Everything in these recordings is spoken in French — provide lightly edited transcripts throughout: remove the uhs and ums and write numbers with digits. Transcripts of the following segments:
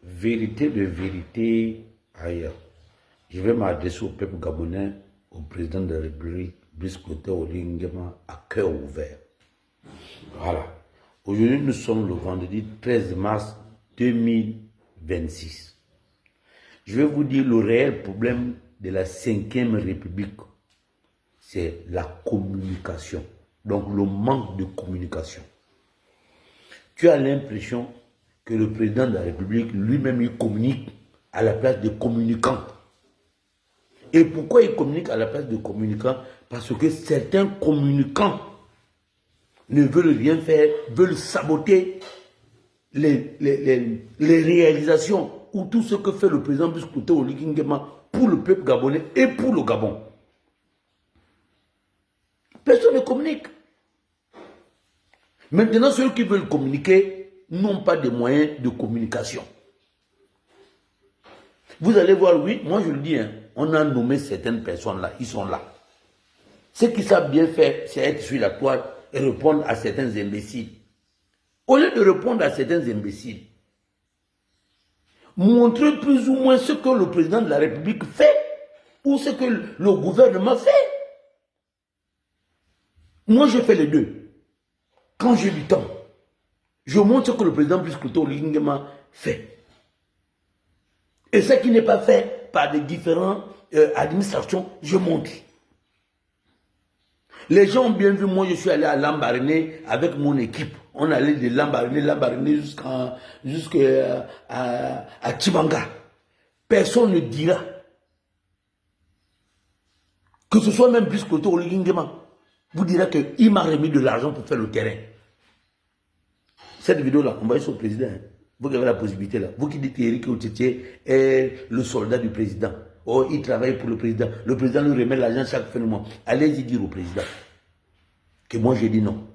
Vérité de vérité ailleurs. Je vais m'adresser au peuple gabonais, au président de la République, Brice Clotaire Oligui Nguema, à cœur ouvert. Voilà. Aujourd'hui, nous sommes le vendredi 13 mars 2026. Je vais vous dire le réel problème de la 5e République, c'est la communication. Donc le manque de communication. Tu as l'impression que le président de la République lui-même il communique à la place de communicants. Et pourquoi il communique à la place de communicants? Parce que certains communicants ne veulent rien faire, veulent saboter les réalisations ou tout ce que fait le président Brice Clotaire Oligui Nguema pour le peuple gabonais et pour le Gabon. Personne ne communique. Maintenant, ceux qui veulent communiquer n'ont pas de moyens de communication. Vous allez voir, oui, moi je le dis, hein, on a nommé certaines personnes là, ils sont là. Ce qu'ils savent bien faire, c'est être sur la toile et répondre à certains imbéciles. Au lieu de répondre à certains imbéciles, montrer plus ou moins ce que le président de la République fait ou ce que le gouvernement fait. Moi, je fais les deux. Quand j'ai du temps, je montre ce que le président Brice Clotaire Oligui Nguema fait. Et ce qui n'est pas fait par les différentes administrations, je montre. Les gens ont bien vu, moi je suis allé à Lambaréné avec mon équipe. On allait de Lambaréné jusqu'à Tchibanga. Personne ne dira que ce soit même Brice Clotaire Oligui Nguema. Vous direz qu'il m'a remis de l'argent pour faire le terrain. Cette vidéo-là, on va aller sur le président. Hein. Vous qui avez la possibilité là. Vous qui dites qu'Éric Otietier est le soldat du président. Oh, il travaille pour le président. Le président lui remet l'argent chaque fin de mois. Allez-y dire au président que moi j'ai dit non.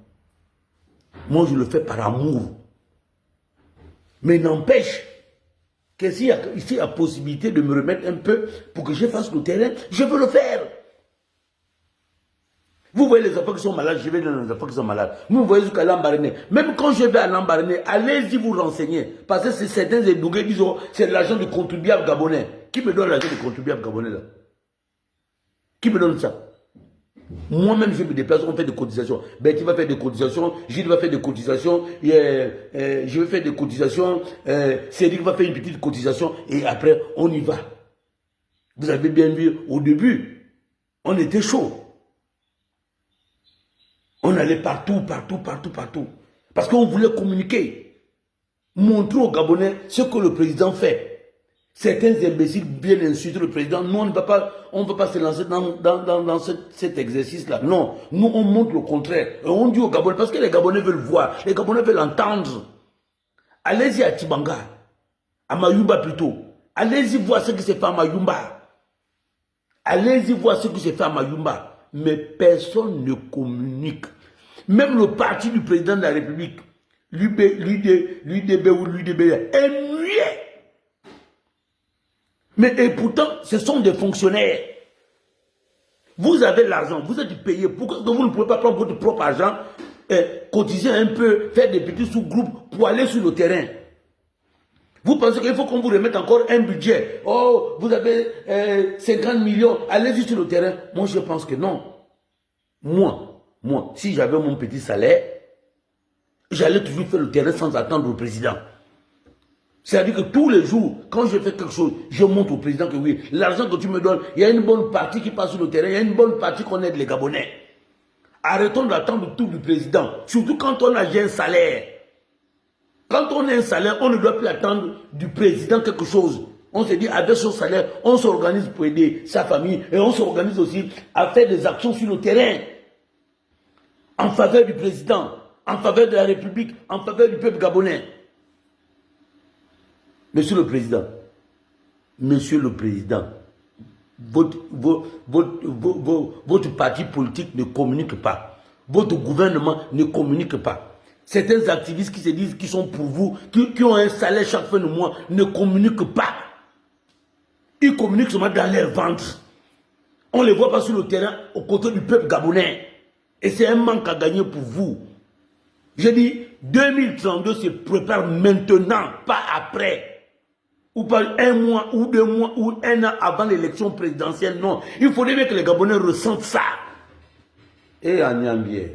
Moi je le fais par amour. Mais n'empêche que s'il y a ici la possibilité de me remettre un peu pour que je fasse le terrain, je veux le faire. Vous voyez les enfants qui sont malades, je vais dans les enfants qui sont malades. Vous voyez jusqu'à Lambaréné. Même quand je vais à Lambaréné, allez-y vous renseigner. Parce que c'est certains édougués disent oh, c'est l'argent du contribuable gabonais. Qui me donne l'argent du contribuable gabonais là? Qui me donne ça? Moi-même, je me déplace, on fait des cotisations. Betty va faire des cotisations, Gilles va faire des cotisations, je vais faire des cotisations, Cédric va faire une petite cotisation et après, on y va. Vous avez bien vu, au début, on était chaud. On allait partout. Parce qu'on voulait communiquer. Montrer aux Gabonais ce que le président fait. Certains imbéciles viennent insulter le président. Nous, on ne va pas se lancer dans cet exercice-là. Non, nous, on montre le contraire. Et on dit aux Gabonais, parce que les Gabonais veulent voir, les Gabonais veulent entendre. Allez-y à Tchibanga, à Mayumba plutôt. Allez-y voir ce qui se fait à Mayumba. Allez-y voir ce qui se fait à Mayumba. Mais personne ne communique. Même le parti du président de la République, l'UDB ou l'UDB, est muet. Mais et pourtant, ce sont des fonctionnaires. Vous avez l'argent, vous êtes payé. Pourquoi vous ne pouvez pas prendre votre propre argent, cotiser un peu, faire des petits sous-groupes pour aller sur le terrain? Vous pensez qu'il faut qu'on vous remette encore un budget? Oh, vous avez 50 millions, allez-y sur le terrain. Moi, je pense que non. Moi, si j'avais mon petit salaire, j'allais toujours faire le terrain sans attendre le président. C'est-à-dire que tous les jours, quand je fais quelque chose, je montre au président que oui, l'argent que tu me donnes, il y a une bonne partie qui passe sur le terrain, il y a une bonne partie qu'on aide les Gabonais. Arrêtons d'attendre tout du président, surtout quand on a un salaire. Quand on a un salaire, on ne doit plus attendre du président quelque chose. On se dit, avec son salaire, on s'organise pour aider sa famille et on s'organise aussi à faire des actions sur le terrain en faveur du président, en faveur de la République, en faveur du peuple gabonais. Monsieur le Président, votre parti politique ne communique pas. Votre gouvernement ne communique pas. Certains activistes qui se disent qu'ils sont pour vous, qui ont un salaire chaque fin de mois, ne communiquent pas. Ils communiquent seulement dans leur ventre. On ne les voit pas sur le terrain aux côtés du peuple gabonais. Et c'est un manque à gagner pour vous. Je dis, 2032 se prépare maintenant, pas après. ou pas un mois, ou 2 mois, ou 1 an avant l'élection présidentielle. Non, il faudrait bien que les Gabonais ressentent ça. Et à Niambier.